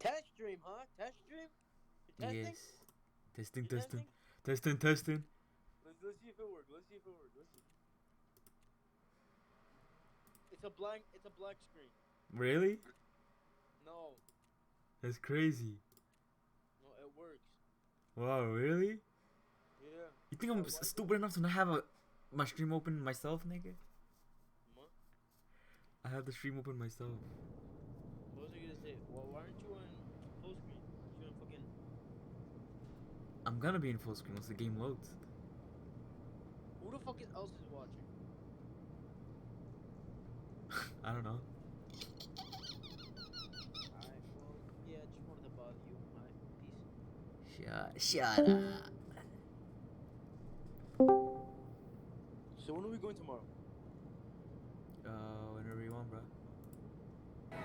Test stream, huh? Test stream? You testing? Yes. Testing, You testing. testing? Testing, testing. Let's see if it works. Let's see if it works. Let's see. It's a blank screen. Really? No. That's crazy. No, it works. Wow, really? Yeah. You think I'm stupid enough to not have my stream open myself, nigga? What? I have the stream open myself. What was I gonna say? Well, why aren't you on full screen? Aren't you on fucking... I'm gonna be in full screen once the game loads. Who the fuck else is watching? I don't know. Alright, well, yeah, I just wanted to bother you. Alright, peace. Shut up. So when are we going tomorrow? Whenever you want, bro.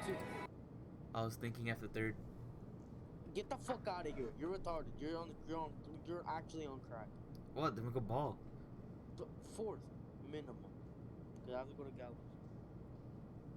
Dude, I was thinking after third. get the fuck out of here. You're retarded. You're actually on crack. What? Then we go ball. The fourth minimum. Cause I have to go to Gallows.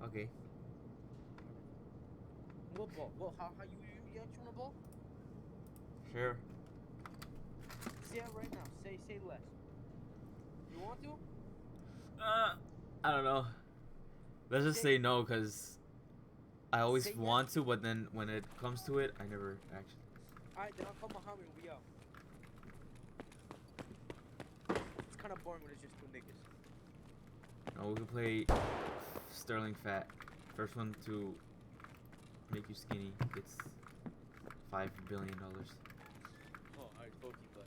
Okay. What ball? Well, how you actually want a ball? Sure. Say it right now. Say less. You want to? I don't know. Let's just say no, cause I always Say want yes. to, but then when it comes to it, I never actually. Alright, then I'll call Muhammad and we out. It's kind of boring when it's just two niggas. No, we can play Sterling Fat. First one to make you skinny gets $5 billion. Oh, alright, pokey, but.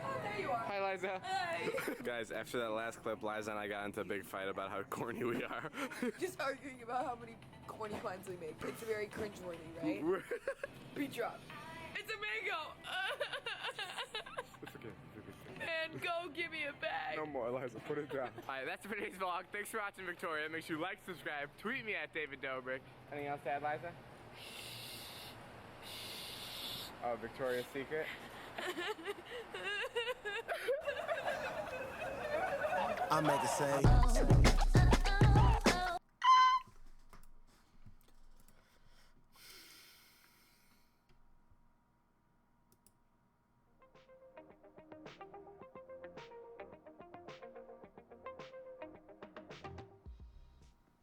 Oh, there you are. Hi, Liza. Hey. Guys, after that last clip, Liza and I got into a big fight about how corny we are. Just arguing about how many corny puns we make. It's very cringeworthy, right? Beat drop. It's a mango. It's okay. And go give me a bag. No more, Liza. Put it down. Alright, that's for today's vlog. Thanks for watching, Victoria. Make sure you like, subscribe, tweet me at David Dobrik. Anything else to add, Liza? Oh, Victoria's Secret? I make it say.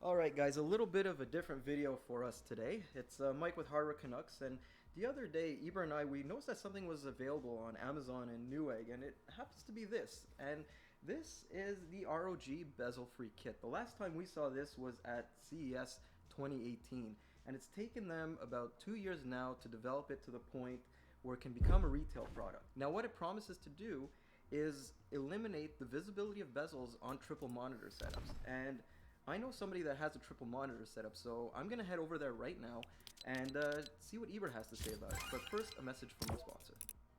Alright guys, a little bit of a different video for us today. It's Mike with Hardware Canucks, and the other day, Ibra and I, we noticed that something was available on Amazon and Newegg, and it happens to be this. And this is the ROG Bezel Freak kit. The last time we saw this was at CES 2018. and it's taken them about 2 years now to develop it to the point where it can become a retail product. Now what it promises to do is eliminate the visibility of bezels on triple monitor setups. And I know somebody that has a triple monitor setup, so I'm gonna head over there right now and see what Ebert has to say about it. But first, a message from our sponsor.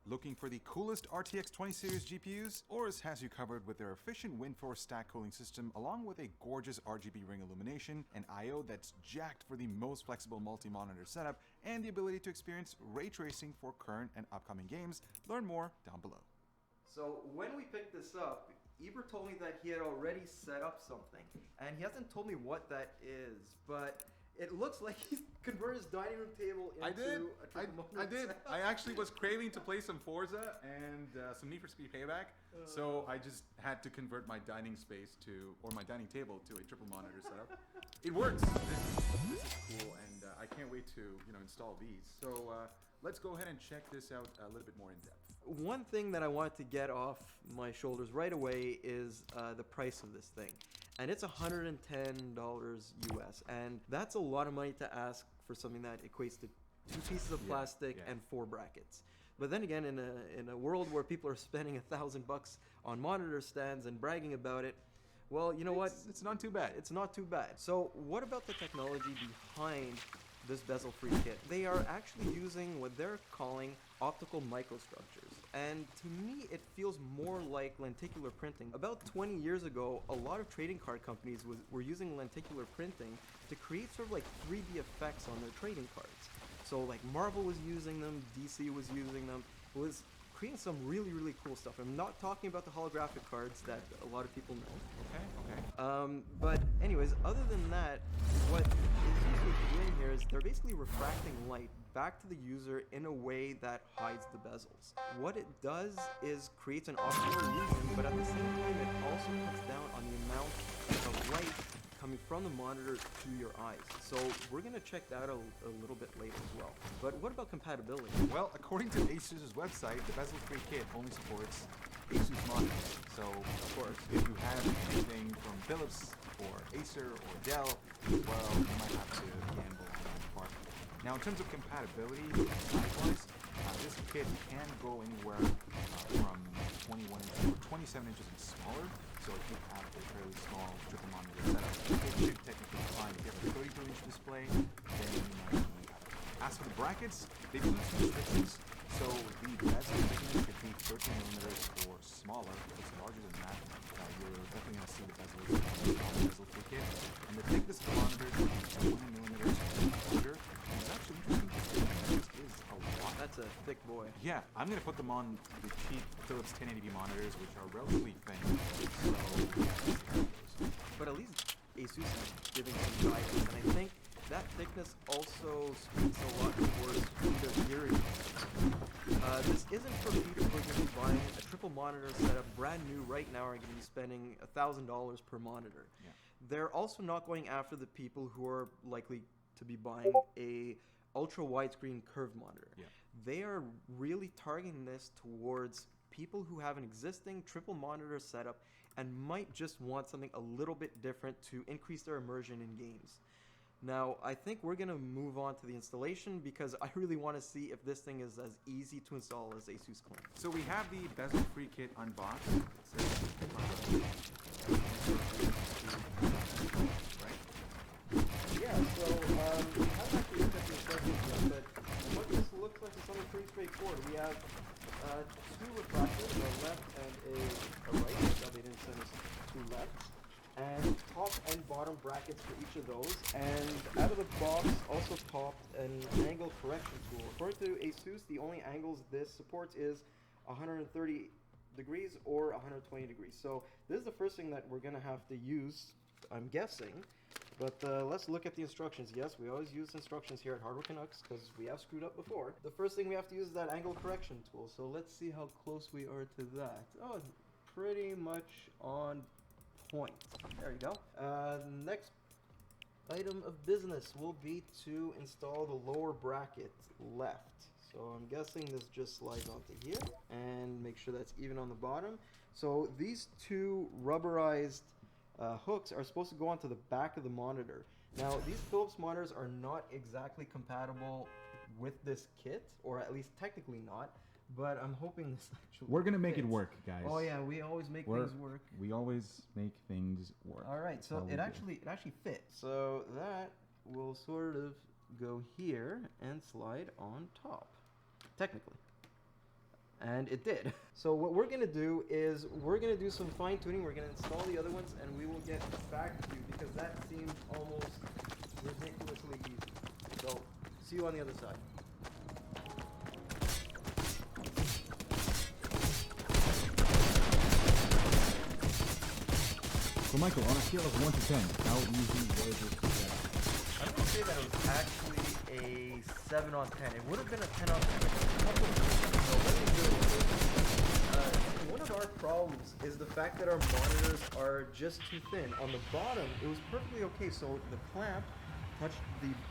Looking for the coolest RTX 20 series GPUs? Aorus has you covered with their efficient WindForce stack cooling system, along with a gorgeous RGB ring illumination, an I/O that's jacked for the most flexible multi-monitor setup, and the ability to experience ray tracing for current and upcoming games. Learn more down below. So when we picked this up, Ebert told me that he had already set up something, and he hasn't told me what that is, but it looks like he's converted his dining room table into a triple monitor I did. setup. I actually was craving to play some Forza and some Need for Speed Payback, so I just had to convert my dining space or my dining table to a triple monitor setup. It works. This is cool, and I can't wait to install these. So let's go ahead and check this out a little bit more in depth. One thing that I wanted to get off my shoulders right away is the price of this thing. And it's $110 US, and that's a lot of money to ask for something that equates to 2 pieces of plastic and 4 brackets. But then again, in a world where people are spending $1,000 on monitor stands and bragging about it, well, you know what? It's not too bad. It's not too bad. So what about the technology behind this Bezel Freak kit? They are actually using what they're calling optical microstructures. And to me, it feels more like lenticular printing. About 20 years ago, a lot of trading card companies were using lenticular printing to create sort of like 3D effects on their trading cards. So like Marvel was using them, DC was using them, was creating some really, really cool stuff. I'm not talking about the holographic cards that a lot of people know. Okay. But anyways, other than that, what is usually doing here is they're basically refracting light back to the user in a way that hides the bezels. What it does is creates an optical illusion, but at the same time it also cuts down on the amount of light coming from the monitor to your eyes. So we're gonna check that out a little bit later as well. But what about compatibility? Well, according to Asus's website, the Bezel Freak kit only supports Asus monitors. So, of course, if you have anything from Philips or Acer or Dell, well, you might have to gamble on that part. Now, in terms of compatibility, size-wise, this kit can go anywhere from 21 inches or 27 inches and smaller. So if you have a fairly small triple monitor setup, it should technically be fine. If you have a 32-inch display, then you might need that. As for the brackets, they do have some restrictions. So the bezel thickness could be 13 millimeters or smaller. If it's larger than that, you're definitely going to see the bezel on the Bezel Freak kit. And the thickness of the monitors is 20 millimeters or larger. And it's actually interesting because this is a lot. That's a thick boy. Yeah, I'm going to put them on the cheap Philips 1080p monitors, which are relatively thin. So, but at least Asus is giving some guidance, and I think that thickness also speaks a lot towards who they're gearing to. This isn't for people who are going to be buying a triple monitor setup brand new right now, are going to be spending $1,000 per monitor. Yeah. They're also not going after the people who are likely to be buying a ultra widescreen curved monitor. Yeah. They are really targeting this towards people who have an existing triple monitor setup and might just want something a little bit different to increase their immersion in games. Now, I think we're going to move on to the installation because I really want to see if this thing is as easy to install as Asus claims. So we have the Bezel Freak kit unboxed. Yeah, so I haven't actually looked at the instructions yet, but what this looks like is something pretty straightforward. We have 2 refractors, a left and a right, so they didn't send us 2 left, and top and bottom brackets for each of those, and out of the box also popped an angle correction tool. According to Asus, the only angles this supports is 130 degrees or 120 degrees. So this is the first thing that we're going to have to use, I'm guessing. But let's look at the instructions. Yes, we always use instructions here at Hardware Canucks because we have screwed up before. The first thing we have to use is that angle correction tool. So let's see how close we are to that. Oh, pretty much on point. There you go. Next item of business will be to install the lower bracket left. So I'm guessing this just slides onto here and make sure that's even on the bottom. So these 2 rubberized hooks are supposed to go onto the back of the monitor. Now, these Philips monitors are not exactly compatible with this kit, or at least technically not, but I'm hoping this actually We're gonna make it fits. work, guys. Oh yeah, we always make things work. We always make things work. All right, That's so how we it do. actually fits. So that will sort of go here and slide on top, technically. And it did. So what we're gonna do is we're gonna do some fine tuning. We're gonna install the other ones, and we will get back to you because that seems almost ridiculously easy. So see you on the other side. So Michael, on a scale of 1 to 10, how easy was it to get? I'm gonna say that it was actually a 7 on 10. It would have been a 10 on 10. So let me do it. One of our problems is the fact that our monitors are just too thin. On the bottom, it was perfectly okay. So the clamp touched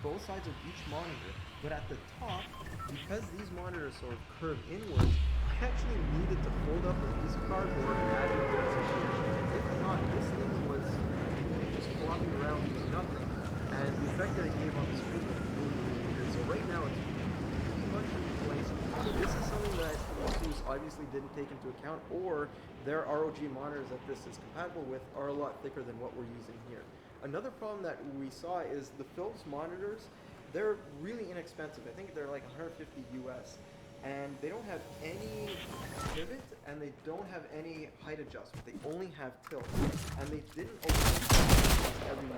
both sides of each monitor. But at the top, because these monitors sort of curve inwards, I actually needed to fold up a piece of cardboard and add it to the situation. If not, this thing was just flopping around doing nothing. And the effect that it gave on the screen was really, really weird. So right now it's pretty much in place. So this is something that ASUS obviously didn't take into account, or their ROG monitors that this is compatible with are a lot thicker than what we're using here. Another problem that we saw is the Philips monitors, they're really inexpensive. I think they're like 150 US. And they don't have any pivot, and they don't have any height adjustment. They only have tilt. And they didn't every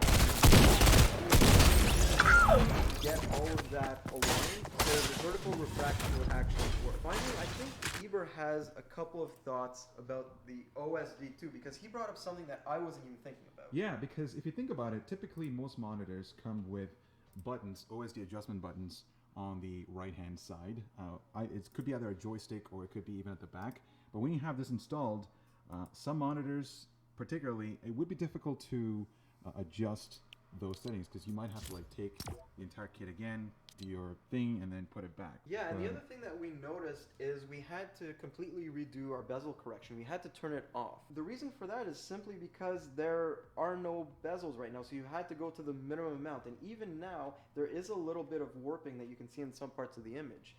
get all of that aligned, so the vertical refraction would actually work. Finally, I think Eber has a couple of thoughts about the OSD too, because he brought up something that I wasn't even thinking about. Yeah, because if you think about it, typically most monitors come with buttons, OSD adjustment buttons, on the right-hand side. It could be either a joystick or it could be even at the back. But when you have this installed, some monitors, particularly, it would be difficult to adjust those settings because you might have to like take the entire kit again, do your thing, and then put it back. Yeah, and the other thing that we noticed is we had to completely redo our bezel correction. We had to turn it off. The reason for that is simply because there are no bezels right now, so you had to go to the minimum amount. And even now, there is a little bit of warping that you can see in some parts of the image.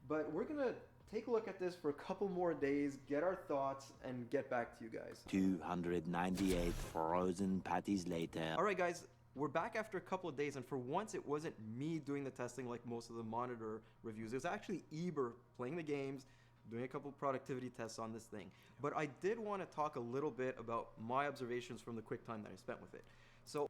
But we're gonna take a look at this for a couple more days, get our thoughts, and get back to you guys. 298 frozen patties later. All right, guys. We're back after a couple of days, and for once it wasn't me doing the testing like most of the monitor reviews. It was actually Eber playing the games, doing a couple of productivity tests on this thing. But I did want to talk a little bit about my observations from the quick time that I spent with it. So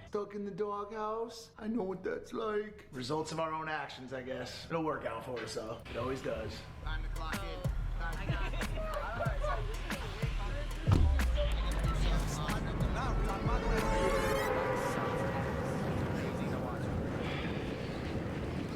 Stuck in the doghouse. I know what that's like. Results of our own actions, I guess. It'll work out for us, though. It always does. Time to clock in. I got it.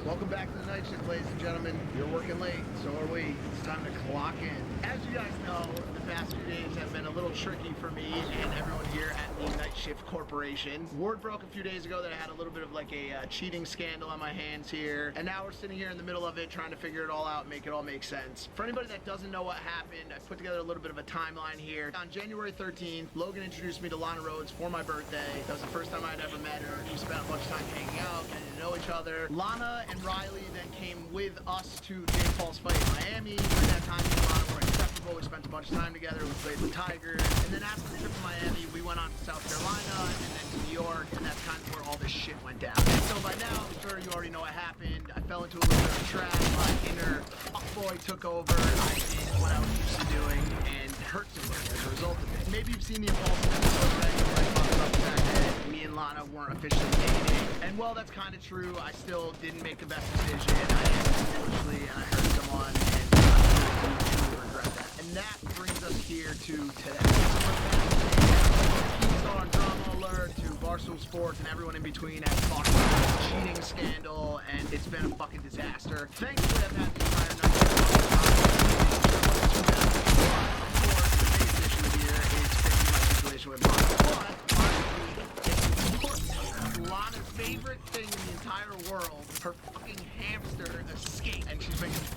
Welcome back to the night shift, ladies and gentlemen. You're working late, so are we. It's time to clock in. As you guys know, the past few days have been a little tricky for me and everyone here at the Night Shift Corporation. Word broke a few days ago that I had a little bit of like a cheating scandal on my hands here, and now we're sitting here in the middle of it trying to figure it all out and make it all make sense. For anybody that doesn't know what happened, I put together a little bit of a timeline here. On January 13th, Logan introduced me to Lana Rhodes for my birthday. That was the first time I'd ever met her. We spent a bunch of time hanging out, getting to know each other. Lana and Riley then came with us to Jake Paul's fight in Miami. During that time, me and Lana were inseparable. We spent a bunch of time together. We played with Tigers. And then after the trip to Miami, we went on to South Carolina and then to New York, and that's kind of where all this shit went down. And so by now, I'm sure you already know what happened. I fell into a little bit of a trap. My inner fuckboy took over. I did what I was used to doing and hurt somebody as a result of it. Maybe you've seen the Impulsive episode already where I talked about the fact that me and Lana weren't officially dating. And while that's kind of true, I still didn't make the best decision. I acted foolishly and I hurt someone, and I do regret that. And that brings us here to today. Keystone Drama Alert to Barstool Sports and everyone in between has talked about this cheating scandal, and it's been a fucking disaster. Thankfully, I've had the entire night.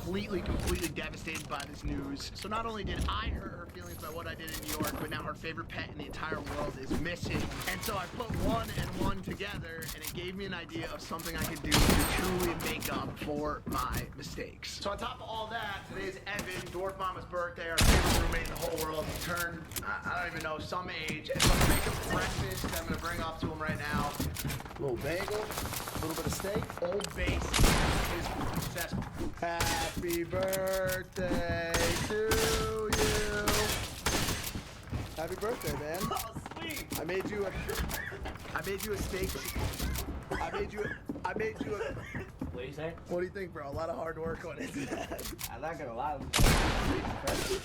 completely devastated by this news. So not only did I hurt her feelings by what I did in New York, but now her favorite pet in the entire world is missing. And so I put one and one together, and it gave me an idea of something I could do to truly make up for my mistakes. So on top of all that, today's Evan, Dwarf Mama's birthday, our favorite roommate in the whole world. He turned, I don't even know, some age. And so I'm gonna make him breakfast that I'm gonna bring up to him right now. Little bagel, a little bit of steak. Old Base is successful. Happy birthday to you. Happy birthday, man. Oh, sweet. I made you a steak. I made you a. What do you say? What do you think, bro? A lot of hard work on it. I'm not gonna lie.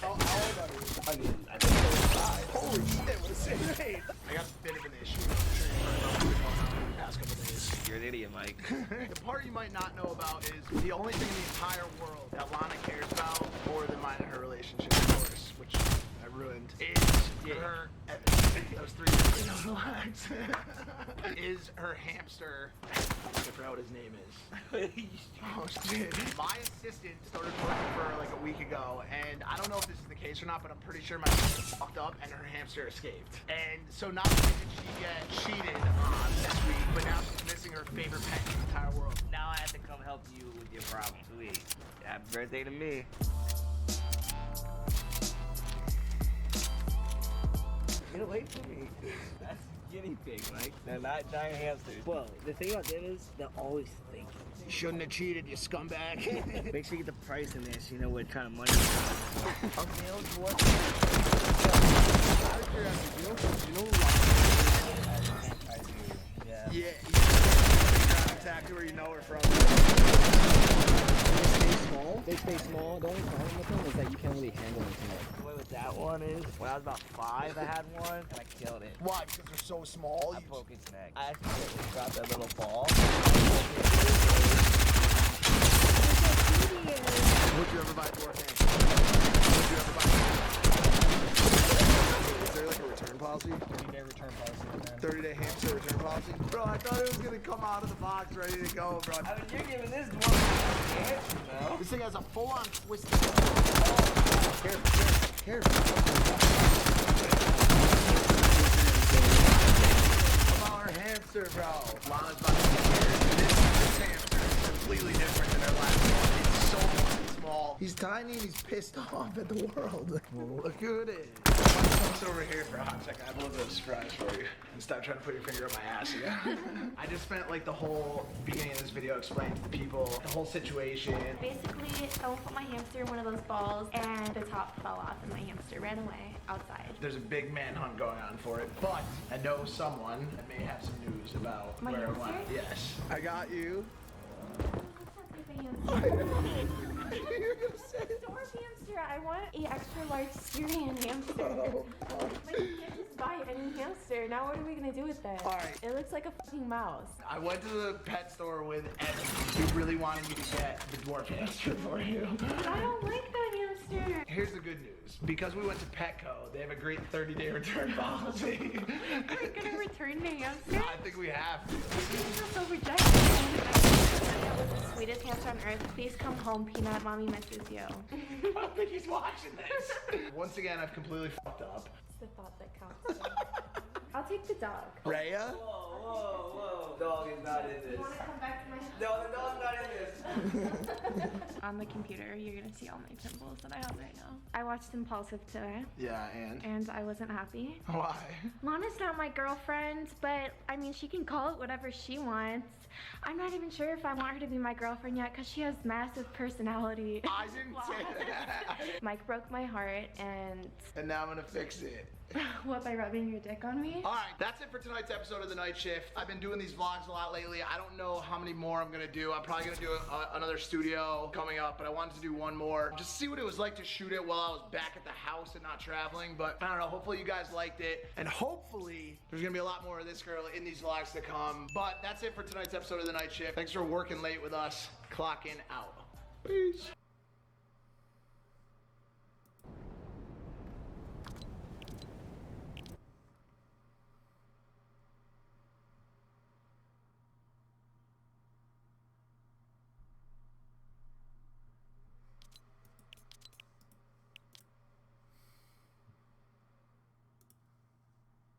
How old are you? I mean, I think so. Holy shit, what a sick name. I got a bit of an issue. I'm sure you've heard about what's going on in the past couple days. You're an idiot, Mike. The part you might not know about is the only thing in the entire world that Lana cares about more than mine and her relationship, of course, which I ruined, is her. Those three things relax. Is her hamster. I forgot what his name is. Oh shit. My assistant started working for her like a week ago, and I don't know if this is the case or not, but I'm pretty sure my assistant fucked up and her hamster escaped. And so not only did she get cheated on this week, but now she's missing her favorite pet in the entire world. Now I have to come help you with your problem. Sweet. Happy birthday to me. Get away from me. That's a guinea pig, Mike. They're not giant hamsters. Well, the thing about them is they're always thinking. You shouldn't have cheated, you scumbag. Make sure you get the price in there so you know what kind of money it's Our meals, what? Out of curiosity, do you know I do. Yeah. Yeah, exactly where you know her from. They stay small. The only problem with them is that you can't really handle them too much. The way with that one is, when I was about 5, I had one, and I killed it. Why? Because they're so small? I broke its neck. I accidentally dropped that little ball. Would you ever buy a dwarf hamster? Would you ever buy Is there like a return policy? 30-day return policy. 30-day hamster return policy? Bro, I thought it was gonna come out of the box ready to go, bro. I mean, you're giving this dwarf a chance, you know? This thing has a full-on twisted. Careful. About our hamster, bro. Lana's about to get here. This hamster is completely different than our last one. It's so fucking small. He's tiny and he's pissed off at the world. Look at it. Come over here for a hot second. I have a little bit of a surprise for you. And stop trying to put your finger up my ass again. I just spent like the whole beginning of this video explaining to the people the whole situation. Basically, someone put my hamster in one of those balls and the top fell off and my hamster ran away outside. There's a big manhunt going on for it, but I know someone that may have some news about My where it hamster? went. Yes. I got you. You're gonna say dwarf hamster. I want an extra large Syrian hamster. Oh, Like, you can't just buy any hamster. Now what are we gonna do with it? Alright. It looks like a fucking mouse. I went to the pet store with Evan. He really wanted me to get the dwarf hamster for you. But I don't like that hamster. Here's the good news. Because we went to Petco, they have a great 30-day return policy. Are we gonna return the hamster? I think we have to. I feel so rejected. That was the sweetest hamster on earth. Please come home, Peanut. Mommy misses you. I don't think he's watching this. Once again, I've completely fucked up. It's the thought that counts. I'll take the dog. Rhea? Whoa. Dog is not in this. You wanna come back to my house? No, the dog's not in this. On the computer, you're gonna see all my pimples that I have right now. I watched Impulsive today, Yeah, and I wasn't happy. why? Lana's not my girlfriend, but I mean, she can call it whatever she wants. I'm not even sure if I want her to be my girlfriend yet, because she has massive personality. I didn't say that. Mike broke my heart, and And now I'm gonna fix it. what, by rubbing your dick on me? All right, that's it for tonight's episode of The Night Shift. I've been doing these vlogs a lot lately. I don't know how many more I'm gonna do. I'm probably gonna do another studio coming up, but I wanted to do one more. Just see what it was like to shoot it while I was back at the house and not traveling. But I don't know, hopefully you guys liked it. And hopefully there's gonna be a lot more of this girl in these vlogs to come. But that's it for tonight's episode of The Night Shift. Thanks for working late with us. Clocking out. Peace.